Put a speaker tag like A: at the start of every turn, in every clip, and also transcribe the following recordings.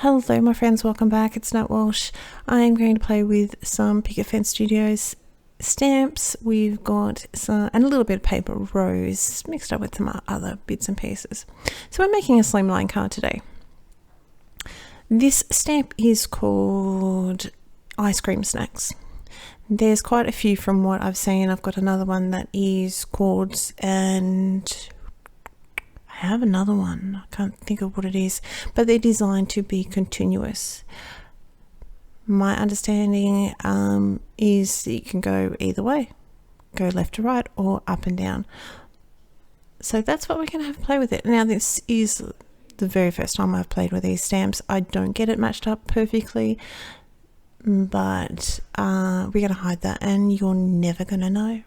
A: Hello my friends, welcome back. It's Nat Walsh. I'm going to play with some Picket Fence Studios stamps. We've got some, and a little bit of paper rose mixed up with some other bits and pieces. So we're making a slimline card today. This stamp is called Ice Cream Snacks. There's quite a few from what I've seen. I've got another one that is chords, and I have another one. I can't think of what it is, but they're designed to be continuous. My understanding is that you can go either way, go left to right or up and down. So that's what we're going to have to play with it. Now this is the very first time I've played with these stamps. I don't get it matched up perfectly, but we're going to hide that and you're never going to know.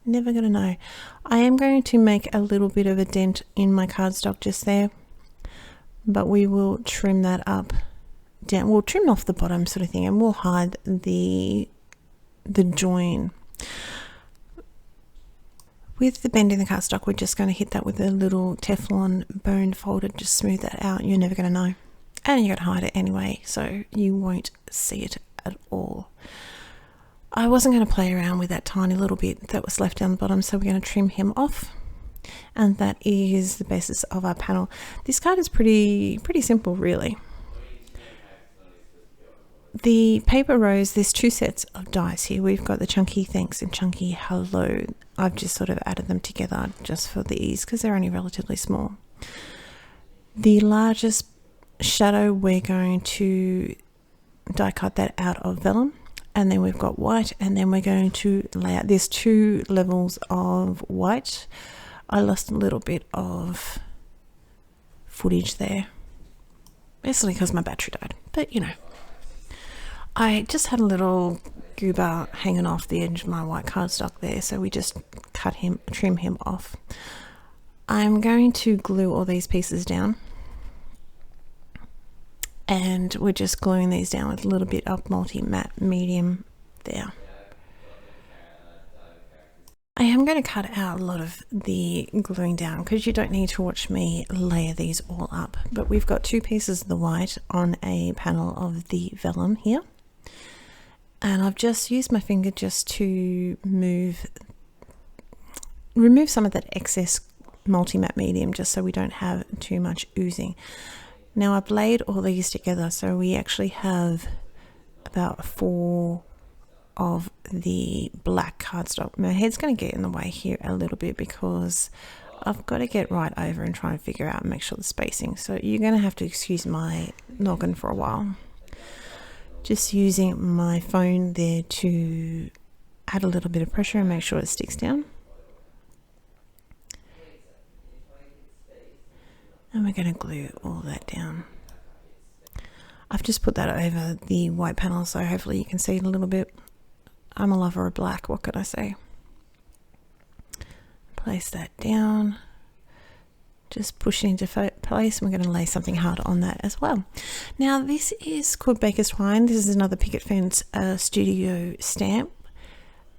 A: Never going to know. I am going to make a little bit of a dent in my cardstock just there, but we will trim that up down. We'll trim off the bottom sort of thing, and we'll hide the join. With the bend in the cardstock, we're just going to hit that with a little Teflon bone folder, just smooth that out. You're never going to know, and you're going to hide it anyway, so you won't see it at all. I wasn't going to play around with that tiny little bit that was left down the bottom, so we're going to trim him off, and that is the basis of our panel. This card is pretty simple, really. The paper rose, there's two sets of dice here. We've got the chunky thanks and chunky hello. I've just sort of added them together just for the ease because they're only relatively small. The largest shadow, we're going to die cut that out of vellum. And then we've got white, and then we're going to lay out. There's two levels of white. I lost a little bit of footage there, basically because my battery died, but you know, I just had a little goober hanging off the edge of my white cardstock there, so we just trim him off. I'm going to glue all these pieces down, and we're just gluing these down with a little bit of multi-matte medium there. I am going to cut out a lot of the gluing down because you don't need to watch me layer these all up, but we've got two pieces of the white on a panel of the vellum here, and I've just used my finger just to remove some of that excess multi-matte medium, just so we don't have too much oozing. Now I've laid all these together, so we actually have about 4 of the black cardstock. My head's going to get in the way here a little bit because I've got to get right over and try and figure out and make sure the spacing. So you're going to have to excuse my noggin for a while. Just using my phone there to add a little bit of pressure and make sure it sticks down. And we're going to glue all that down. I've just put that over the white panel, so hopefully you can see it a little bit. I'm a lover of black, what can I say? Place that down. Just push it into place. We're going to lay something hard on that as well. Now this is called Baker's Twine. This is another Picket Fence studio stamp.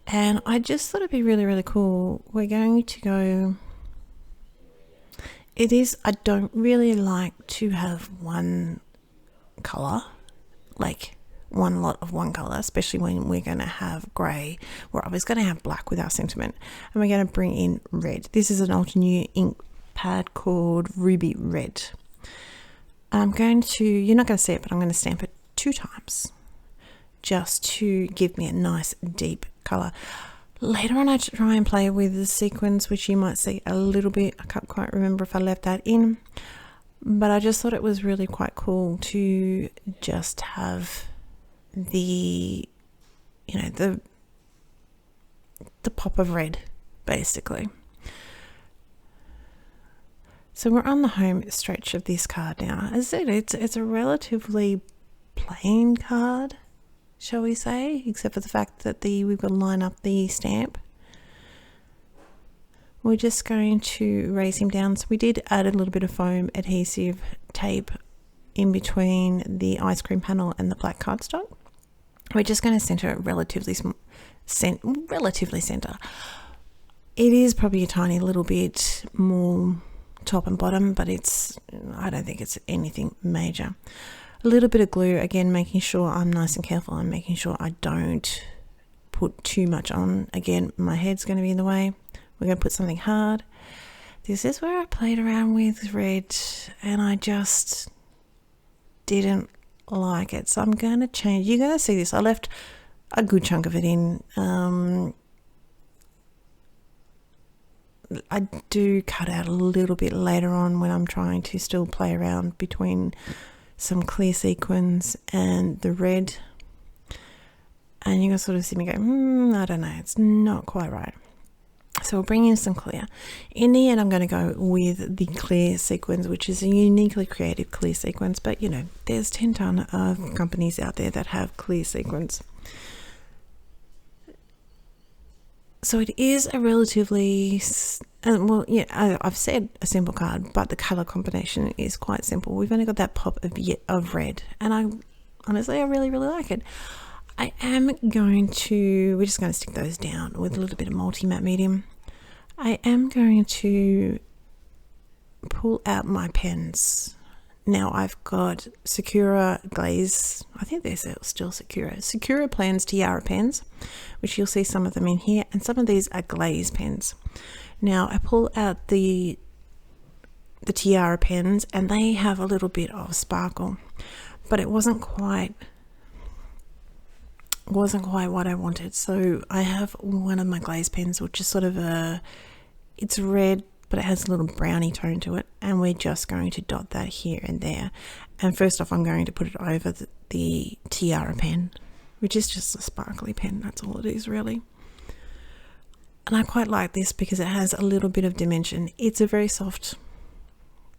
A: And I just thought it'd be really cool. We're going to go... I don't really like to have one color, like one lot of one color, especially when we're going to have grey. We're always going to have black with our sentiment, and we're going to bring in red. This is an Ultra New ink pad called Ruby Red. I'm going to, you're not going to see it, but I'm going to stamp it 2 times just to give me a nice deep color. Later on I try and play with the sequins, which you might see a little bit. I can't quite remember if I left that in, but I just thought it was really quite cool to just have the, you know, the pop of red, basically. So we're on the home stretch of this card now. As I said, it's a relatively plain card, shall we say, except for the fact that we've got to line up the stamp. We're just going to raise him down. So we did add a little bit of foam adhesive tape in between the ice cream panel and the black cardstock. We're just going to center it relatively center. It is probably a tiny little bit more top and bottom, but I don't think it's anything major. A little bit of glue, again, making sure I'm nice and careful. I'm making sure I don't put too much on. Again, my head's going to be in the way. We're going to put something hard. This is where I played around with red and I just didn't like it. So I'm going to change. You're going to see this. I left a good chunk of it in. I do cut out a little bit later on when I'm trying to still play around between some clear sequins and the red. And you can sort of see me go, I don't know, it's not quite right. So we'll bring in some clear. In the end, I'm going to go with the clear sequins, which is a uniquely creative clear sequins. But, you know, there's 10 ton of companies out there that have clear sequins. So it is a relatively, well, yeah, I've said a simple card, but the color combination is quite simple. We've only got that pop of red, and I really, really like it. I am going to, we're just going to stick those down with a little bit of multi-matte medium. I am going to pull out my pens. Now I've got Sakura Glaze, I think they're still Sakura Plans Tiara pens, which you'll see some of them in here, and some of these are glaze pens. Now I pull out the Tiara pens and they have a little bit of sparkle, but it wasn't quite what I wanted. So I have one of my glaze pens, which is sort of it's red, but it has a little brownie tone to it, and we're just going to dot that here and there. And first off, I'm going to put it over the Tiara pen, which is just a sparkly pen. That's all it is, really. And I quite like this because it has a little bit of dimension. It's a very soft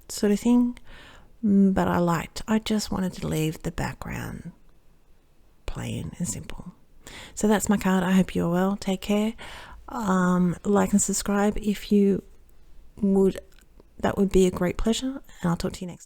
A: sort of thing, but I just wanted to leave the background plain and simple. So that's my card. I hope you're well. Take care. Like and subscribe if you would. That would be a great pleasure, and I'll talk to you next.